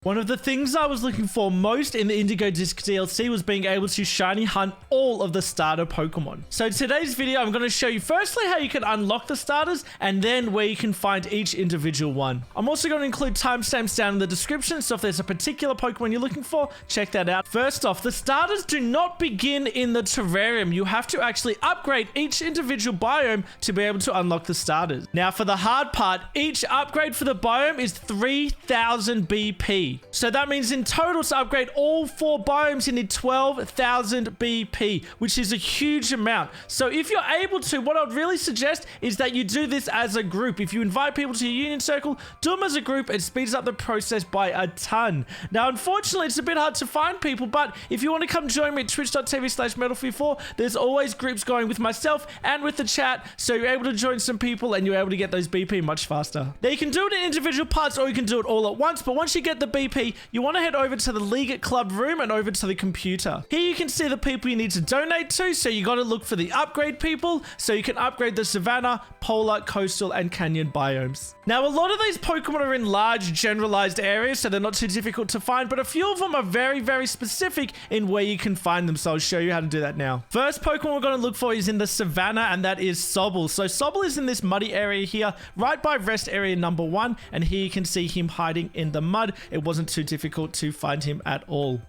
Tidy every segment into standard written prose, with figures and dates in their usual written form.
One of the things I was looking for most in the Indigo Disk DLC was being able to shiny hunt all of the starter Pokemon. So today's video, I'm going to show you firstly how you can unlock the starters and then where you can find each individual one. I'm also going to include timestamps down in the description, so if there's a particular Pokemon you're looking for, check that out. First off, the starters do not begin in the terrarium. You have to actually upgrade each individual biome to be able to unlock the starters. Now for the hard part, each upgrade for the biome is 3,000 BP. So that means in total to upgrade all 4 biomes you need 12,000 BP, which is a huge amount. So if you're able to, what I'd really suggest is that you do this as a group. If you invite people to your union circle, do them as a group. It speeds up the process by a ton. Now, unfortunately, it's a bit hard to find people, but if you want to come join me at twitch.tv/metalfear4, there's always groups going with myself and with the chat, so you're able to join some people and you're able to get those BP much faster. Now, you can do it in individual parts or you can do it all at once, but once you get the BP, you want to head over to the League Club room and over to the computer. Here you can see the people you need to donate to, so you got to look for the upgrade people, so you can upgrade the Savannah, Polar, Coastal, and Canyon biomes. Now, a lot of these Pokemon are in large, generalized areas, so they're not too difficult to find, but a few of them are very, very specific in where you can find them, so I'll show you how to do that now. First Pokemon we're going to look for is in the Savannah, and that is Sobble. So Sobble is in this muddy area here, right by rest area number 1, and here you can see him hiding in the mud. It wasn't too difficult to find him at all.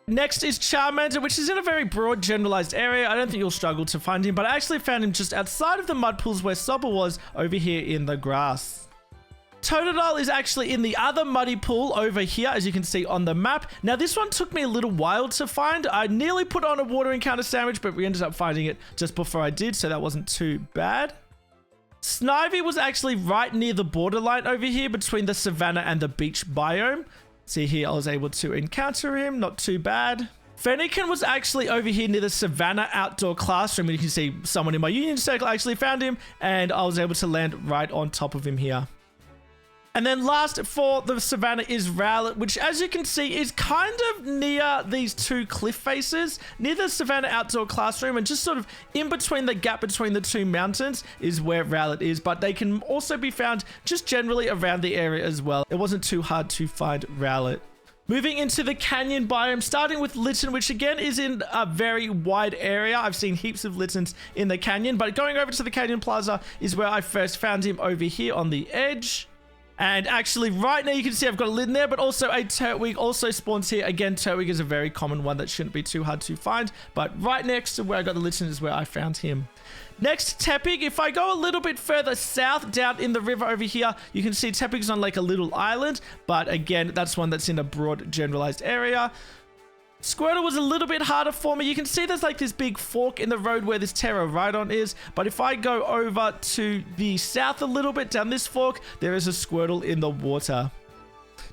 Next is Charmander, which is in a very broad, generalized area. I don't think you'll struggle to find him, but I actually found him just outside of the mud pools where Sobble was, over here in the grass. Totodile is actually in the other muddy pool over here, as you can see on the map. Now, this one took me a little while to find. I nearly put on a water encounter sandwich, but we ended up finding it just before I did, so that wasn't too bad. Snivy was actually right near the borderline over here between the Savannah and the beach biome. See here, I was able to encounter him, not too bad. Fennekin was actually over here near the Savannah outdoor classroom, and you can see someone in my union circle actually found him, and I was able to land right on top of him here. And then last for the Savannah is Rowlet, which as you can see is kind of near these two cliff faces, near the Savannah outdoor classroom, and just sort of in between the gap between the two mountains is where Rowlet is, but they can also be found just generally around the area as well. It wasn't too hard to find Rowlet. Moving into the Canyon biome, starting with Litten, which again is in a very wide area. I've seen heaps of Littens in the canyon, but going over to the Canyon Plaza is where I first found him, over here on the edge. And actually right now you can see I've got a Litten there, but also a Turtwig also spawns here. Again, Turtwig is a very common one that shouldn't be too hard to find, but right next to where I got the Litten is where I found him. Next, Tepig. If I go a little bit further south down in the river over here, you can see Tepig's on like a little island, but again, that's one that's in a broad generalized area. Squirtle was a little bit harder for me. You can see there's like this big fork in the road where this Terra Rhydon is, but if I go over to the south a little bit down this fork, there is a Squirtle in the water.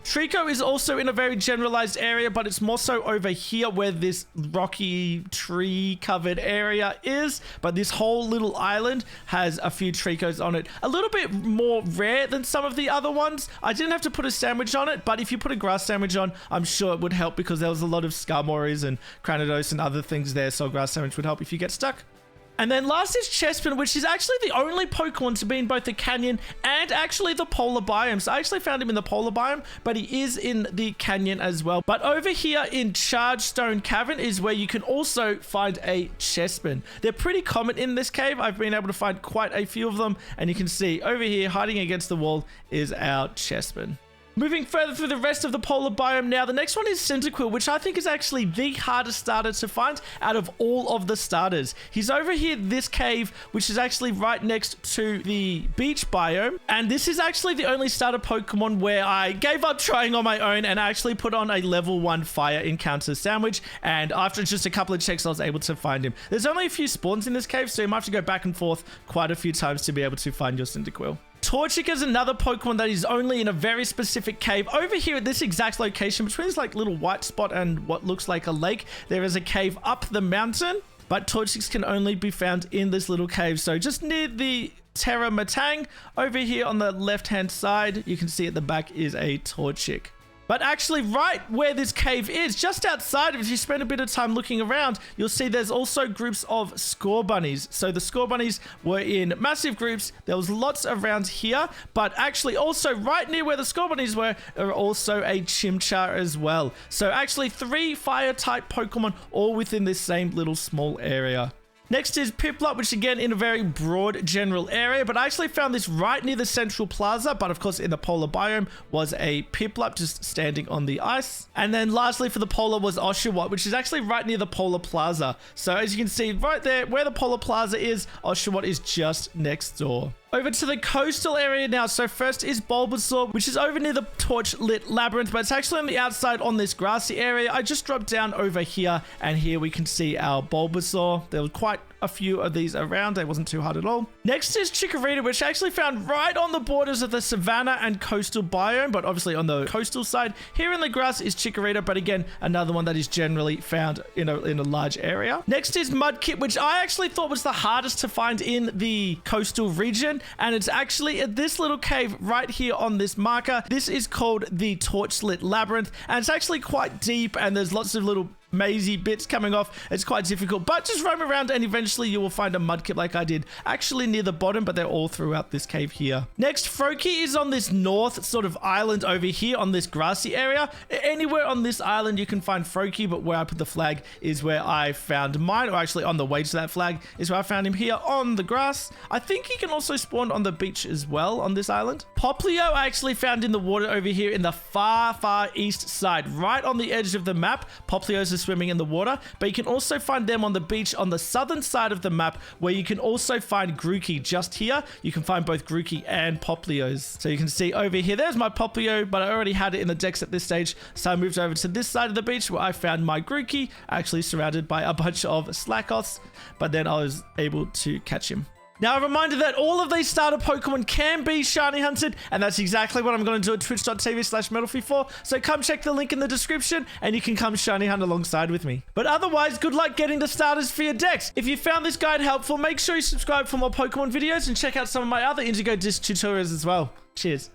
Treecko is also in a very generalized area, but it's more so over here where this rocky tree covered area is, but this whole little island has a few Treeckos on it. A little bit more rare than some of the other ones. I didn't have to put a sandwich on it, but if you put a grass sandwich on, I'm sure it would help because there was a lot of Skarmories and Cranidos and other things there, so a grass sandwich would help if you get stuck. And then last is Chespin, which is actually the only Pokemon to be in both the Canyon and actually the Polar biome. So I actually found him in the Polar biome, but he is in the Canyon as well. But over here in Charged Stone Cavern is where you can also find a Chespin. They're pretty common in this cave. I've been able to find quite a few of them. And you can see over here, hiding against the wall, is our Chespin. Moving further through the rest of the Polar biome now, the next one is Cyndaquil, which I think is actually the hardest starter to find out of all of the starters. He's over here, this cave, which is actually right next to the beach biome. And this is actually the only starter Pokemon where I gave up trying on my own and actually put on a level 1 fire encounter sandwich. And after just a couple of checks, I was able to find him. There's only a few spawns in this cave, so you might have to go back and forth quite a few times to be able to find your Cyndaquil. Torchic is another Pokemon that is only in a very specific cave. Over here at this exact location, between this like little white spot and what looks like a lake, there is a cave up the mountain, but Torchics can only be found in this little cave. So just near the Terra Matang, over here on the left-hand side, you can see at the back is a Torchic. But actually right where this cave is, just outside, if you spend a bit of time looking around, you'll see there's also groups of Scorbunnies. So the Scorbunnies were in massive groups. There was lots around here, but actually also right near where the Scorbunnies were are also a Chimchar as well. So actually 3 fire type Pokemon all within this same little small area. Next is Piplup, which again in a very broad general area, but I actually found this right near the central plaza, but of course in the polar biome was a Piplup just standing on the ice. And then lastly for the polar was Oshawott, which is actually right near the polar plaza. So as you can see right there where the polar plaza is, Oshawott is just next door. Over to the coastal area now. So first is Bulbasaur, which is over near the torch-lit labyrinth, but it's actually on the outside on this grassy area. I just dropped down over here, and here we can see our Bulbasaur. There was quite a few of these around. It wasn't too hard at all. Next is Chikorita, which I actually found right on the borders of the Savannah and coastal biome, but obviously on the coastal side. Here in the grass is Chikorita, but again, another one that is generally found in a large area. Next is Mudkip, which I actually thought was the hardest to find in the coastal region. And it's actually at this little cave right here on this marker. This is called the Torch-lit Labyrinth, and it's actually quite deep, and there's lots of little mazy bits coming off. It's quite difficult, but just roam around and eventually you will find a Mudkip like I did, actually near the bottom, but they're all throughout this cave here. Next, Froakie is on this north sort of island over here on this grassy area. Anywhere on this island you can find Froakie, but where I put the flag is where I found mine, or actually on the way to that flag is where I found him here on the grass. I think he can also spawn on the beach as well on this island. Popplio I actually found in the water over here in the far east side, right on the edge of the map. Popplio's swimming in the water, but you can also find them on the beach on the southern side of the map, where you can also find Grookey. Just here you can find both Grookey and Popplios. So you can see over here, there's my Popplio, but I already had it in the decks at this stage, so I moved over to this side of the beach where I found my Grookey, actually surrounded by a bunch of Slackoths, but then I was able to catch him. Now, a reminder that all of these starter Pokemon can be shiny hunted, and that's exactly what I'm going to do at twitch.tv/MetalFree4. So come check the link in the description, and you can come shiny hunt alongside with me. But otherwise, good luck getting the starters for your decks. If you found this guide helpful, make sure you subscribe for more Pokemon videos, and check out some of my other Indigo Disk tutorials as well. Cheers.